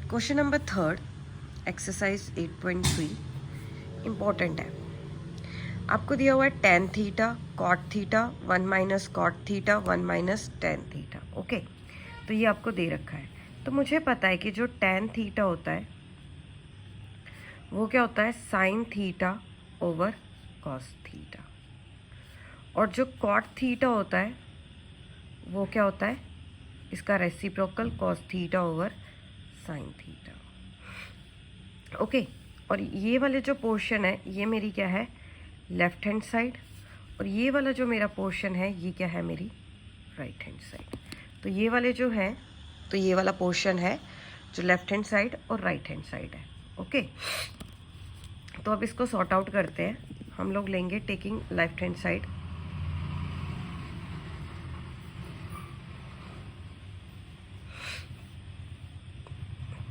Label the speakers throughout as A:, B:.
A: Question number 3 exercise 8.3 important है। आपको दिया हुआ है tan theta cot theta 1 minus cot theta 1 minus tan theta. Okay, तो ये आपको दे रखा है। तो मुझे पता है कि जो टेन थीटा होता है वो क्या होता है, sine theta over cos theta, और जो कॉट थीटा होता है वो क्या होता है, इसका reciprocal cos theta over sine theta. Okay, और ये वाले जो पोर्शन है ये मेरी क्या है, लेफ्ट हैंड साइड, और ये वाला जो मेरा पोर्शन है ये क्या है, मेरी राइट हैंड साइड। तो ये वाले जो हैं, तो ये वाला पोर्शन है जो लेफ्ट हैंड साइड और राइट हैंड साइड है। ओके, तो अब इसको सॉर्ट आउट करते हैं। हम लोग लेंगे taking left hand side.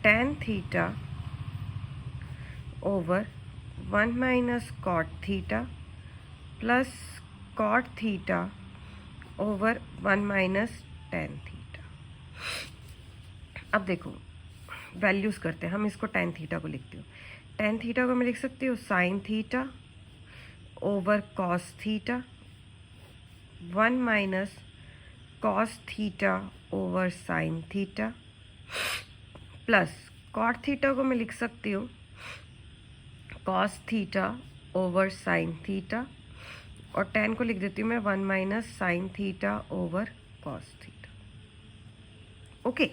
A: Tan theta over 1 minus cot theta plus cot theta over 1 minus tan theta. अब देखो वैल्यूज़ करते हैं हम। इसको टेन थीटा को लिखती हूँ। टेन थीटा को मैं लिख सकती हूँ sine theta over cos theta 1 minus cos theta over sine theta, plus cot theta को मैं लिख सकती हूँ cos theta over sine theta, और टेन को लिख देती हूँ मैं 1 minus sine theta over cos theta. Okay,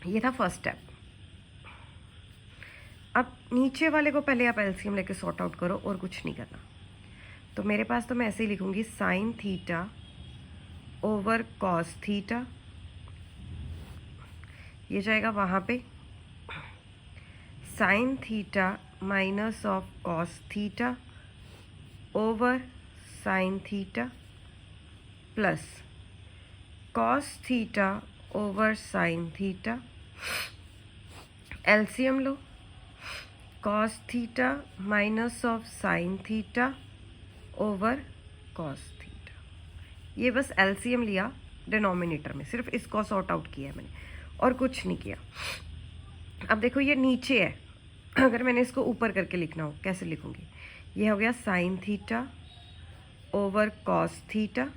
A: ये था फर्स्ट स्टेप। अब नीचे वाले को पहले आप एलसीएम लेके सॉर्ट आउट करो और कुछ नहीं करना। तो मेरे पास तो मैं ऐसे ही लिखूंगी sign theta over cos theta, ये जाएगा वहाँ पे sign theta minus of cos theta over sine theta plus cos theta over sine theta. LCM low, cos theta minus of sine theta over cos theta. ये बस LCM लिया denominator में, सिर्फ इसको सॉर्ट आउट किया है मैंने और कुछ नहीं किया। अब देखो ये नीचे है, अगर मैंने इसको ऊपर करके लिखना हो कैसे लिखूंगी, ये हो गया sine theta over cos theta,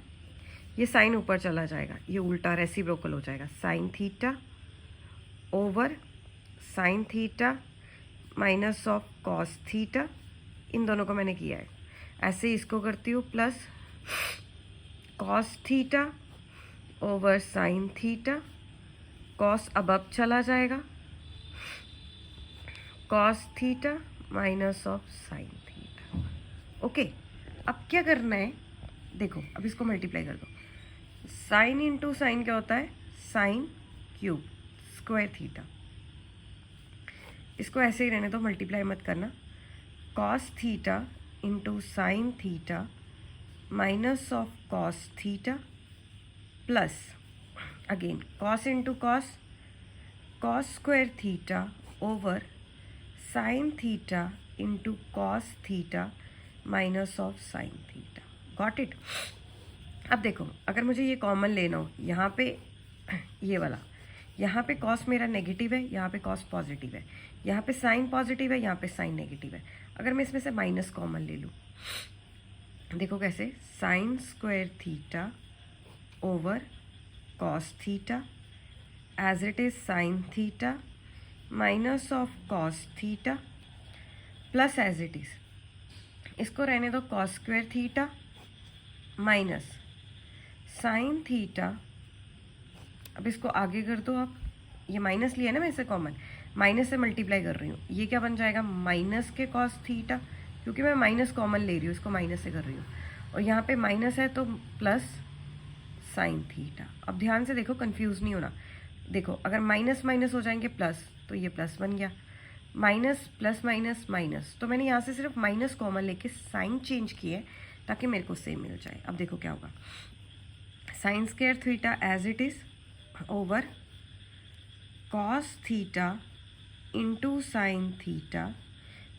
A: ये साइन ऊपर चला जाएगा, ये उल्टा रेसिप्रोकल हो जाएगा, sine theta over sine theta minus of cos theta. इन दोनों को मैंने किया है, ऐसे इसको करती हूँ plus cos theta over sine theta, cos अब चला जाएगा, cos theta minus of sine theta. Okay, अब क्या करना है, देखो अब इसको मल्टीप्लाई कर दो। साइन इंटू साइन क्या होता है, साइन क्यूब स्क्वायर थीटा। इसको ऐसे ही रहने दो, मल्टीप्लाई मत करना। Cos theta into sine theta minus of cos theta plus again cos into cos, cos square theta over sine theta into cos theta minus of sine theta. Got it. अब देखो अगर मुझे ये कॉमन लेना हो, यहाँ पे ये वाला, यहाँ पे कॉस मेरा नेगेटिव है, यहाँ पे कॉस पॉजिटिव है, यहाँ पे साइन पॉजिटिव है, यहाँ पे साइन नेगेटिव है। अगर मैं इसमें से माइनस कॉमन ले लूँ, देखो कैसे, sine square theta over cos theta as it is sine theta minus of cos theta plus as it is, इसको रहने दो cos square theta minus sine theta. अब इसको आगे कर दो आप, ये माइनस लिया ना मैं इसे कॉमन, माइनस से मल्टीप्लाई कर रही हूँ, ये क्या बन जाएगा माइनस के कॉस थीटा, क्योंकि मैं माइनस कॉमन ले रही हूँ, इसको माइनस से कर रही हूँ, और यहाँ पे माइनस है तो प्लस साइन थीटा। अब ध्यान से देखो, कंफ्यूज नहीं होना। देखो अगर माइनस माइनस हो जाएंगे प्लस, तो ये प्लस बन गया, माइनस प्लस माइनस माइनस, तो मैंने यहाँ से सिर्फ माइनस कॉमन लेके साइन चेंज किए ताकि मेरे को सेम मिल जाए। अब देखो क्या होगा, sine square theta as it is over cos theta into sine theta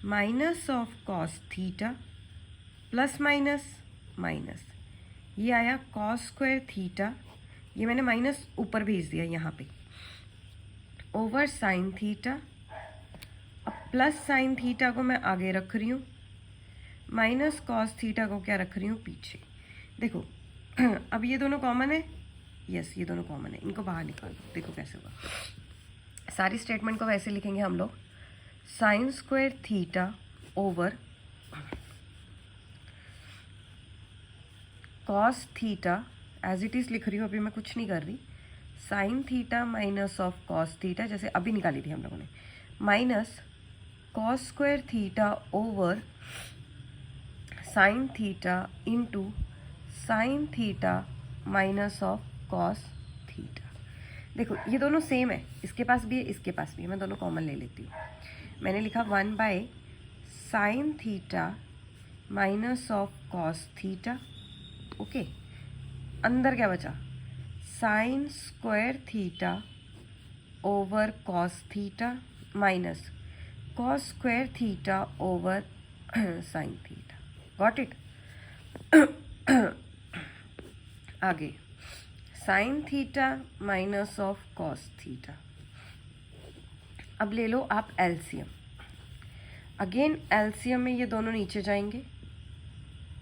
A: minus of cos theta plus minus minus, ये आया कॉस स्क्वायर थीटा, ये मैंने माइनस ऊपर भेज दिया यहाँ पे, ओवर साइन थीटा। अब प्लस साइन थीटा को मैं आगे रख रही हूँ, माइनस कॉस थीटा को क्या रख रही हूँ, पीछे। देखो अब ये दोनों कॉमन है, यस ये दोनों कॉमन है, इनको बाहर निकालो, देखो कैसे होगा। सारी स्टेटमेंट को वैसे लिखेंगे हम लोग, sine square theta over cos theta, as it is लिख रही हूँ, अभी मैं कुछ नहीं कर रही, sine theta minus of cos theta, जैसे अभी निकाली थी हम लोगों ने, minus cos square theta over sine theta into sine theta minus of cos theta. देखो ये दोनों सेम है, इसके पास भी है, इसके पास भी है, मैं दोनों कॉमन ले लेती हूँ। मैंने लिखा 1 sine theta minus of cos theta, okay. अंदर क्या बचा, sine square theta over cos theta minus cos square theta over sine theta. Got it. आगे sine theta minus of cos theta. अब ले लो आप एलसीएम। अगेन एलसीएम में ये दोनों नीचे जाएंगे,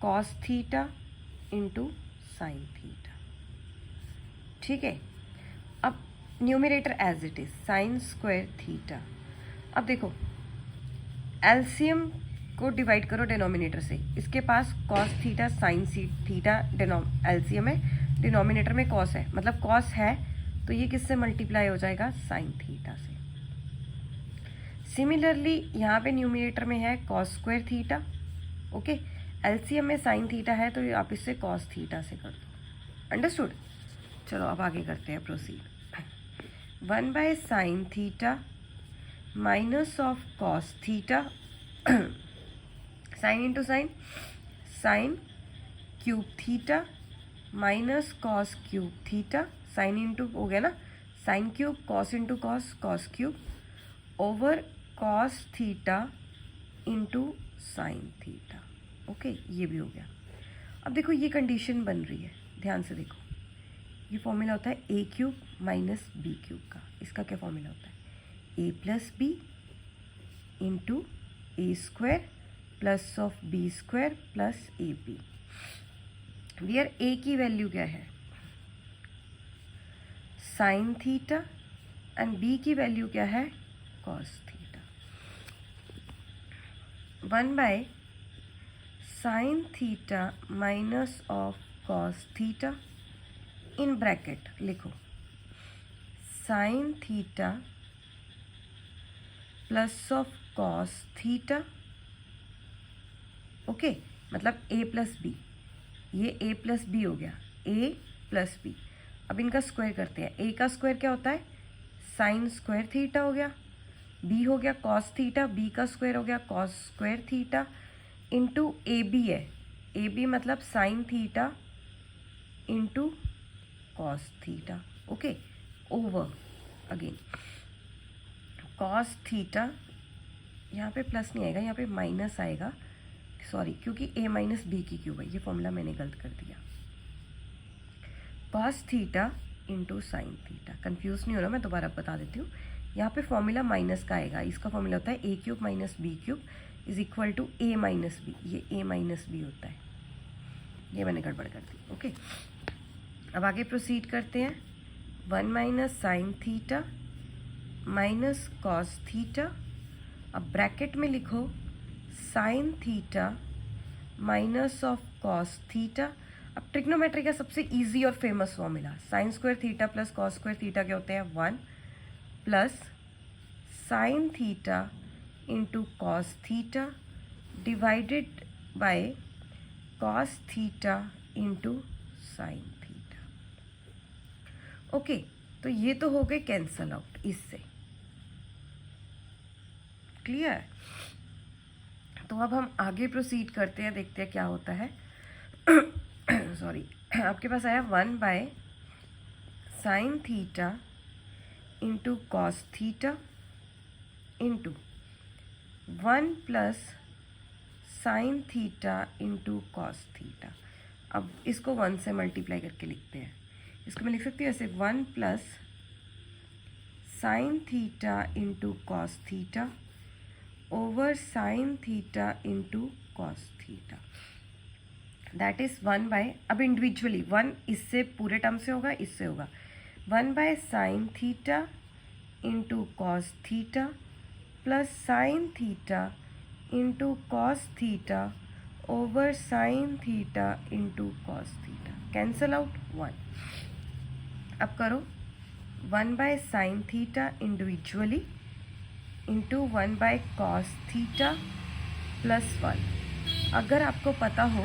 A: cos theta into sine theta, ठीक है। अब numerator as it is sine square theta. अब देखो एलसीएम को डिवाइड करो डिनोमिनेटर से, इसके पास cos theta sine theta LCM है, डिनोमिनेटर में कॉस है, मतलब कॉस है तो ये किससे मल्टीप्लाई हो जाएगा, साइन थीटा से। सिमिलरली यहाँ पे न्यूमरेटर में है cos square theta, okay. LCM में साइन थीटा है तो आप इससे कॉस थीटा से कर दो, अंडरस्टूड। चलो अब आगे करते हैं, proceed. 1 sine theta minus of cos theta, sine into sine, sine cube theta minus cos cube theta, sine into हो गया ना, sine cube, cos into cos, cos cube over cos theta into sine theta, okay. ये भी हो गया। अब देखो ये कंडीशन बन रही है, ध्यान से देखो, ये फॉर्मूला होता है A cube minus B cube का। इसका क्या फॉर्मूला होता है, A plus B into A square plus of B square plus A B. Where A की वैल्यू क्या है, साइन थीटा, एंड बी की वैल्यू क्या है, cos theta. 1 sine theta minus of cos theta, in bracket लिखो sine theta plus of cos theta, okay. मतलब A plus B, ये ए plus B हो गया, ए प्लस बी। अब इनका स्क्वायर करते हैं, ए का स्क्वायर क्या होता है, साइन स्क्वायर थीटा हो गया, बी हो गया कॉस थीटा, बी का स्क्वायर हो गया cos square theta, into A B है, ए बी मतलब sine theta into cos theta, okay. Over again cos theta, यहाँ पे प्लस नहीं आएगा, यहाँ पे माइनस आएगा, सॉरी, क्योंकि ए माइनस बी की क्यूब है, ये फॉर्मूला मैंने गलत कर दिया। Cos theta into sine theta, confuse नहीं होना, मैं दोबारा बता देती हूँ। यहाँ पे फॉर्मूला माइनस का आएगा, इसका फॉर्मूला होता है A cube minus B cube is equal to A minus B, ये ए माइनस बी होता है, ये मैंने गड़बड़ कर दी, ओके। अब आगे प्रोसीड करते हैं। 1 sine theta minus cos theta, अब ब्रैकेट में लिखो sine theta minus of cos theta. अब ट्रिग्नोमेट्री का सबसे इजी और famous formula, sign square theta plus cos square theta क्या होते हैं, 1 plus sign theta into cos theta divided by cos theta into sine theta, okay. तो ये तो हो गए कैंसल आउट इससे, क्लियर। तो अब हम आगे प्रोसीड करते हैं, देखते हैं क्या होता है। सॉरी, आपके पास आया 1 sine theta into cos theta into 1 plus sign theta into cos theta. अब इसको 1 से मल्टीप्लाई करके लिखते हैं, इसको मैं लिख सकती हूँ ऐसे 1 plus sign theta into cos theta over sine theta into cos theta, that is 1/, अब इंडिविजुअली 1 इससे पूरे टर्म से होगा, इससे होगा 1/sin theta into cos theta plus sign theta into cos theta over sine theta into cos theta, cancel out 1। अब करो 1/sin theta individually into 1/cos theta plus 1। अगर आपको पता हो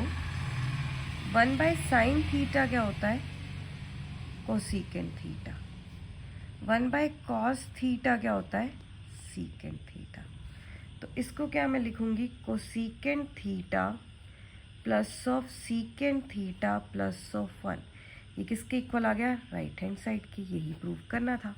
A: 1/sin थीटा क्या होता है, कोसेकेंट थीटा, 1/cos थीटा क्या होता है, सीकेंट थीटा। तो इसको क्या मैं लिखूंगी, cosecant theta plus of secant theta plus of 1। ये किसके इक्वल आ गया, राइट हैंड साइड की, यही प्रूव करना था।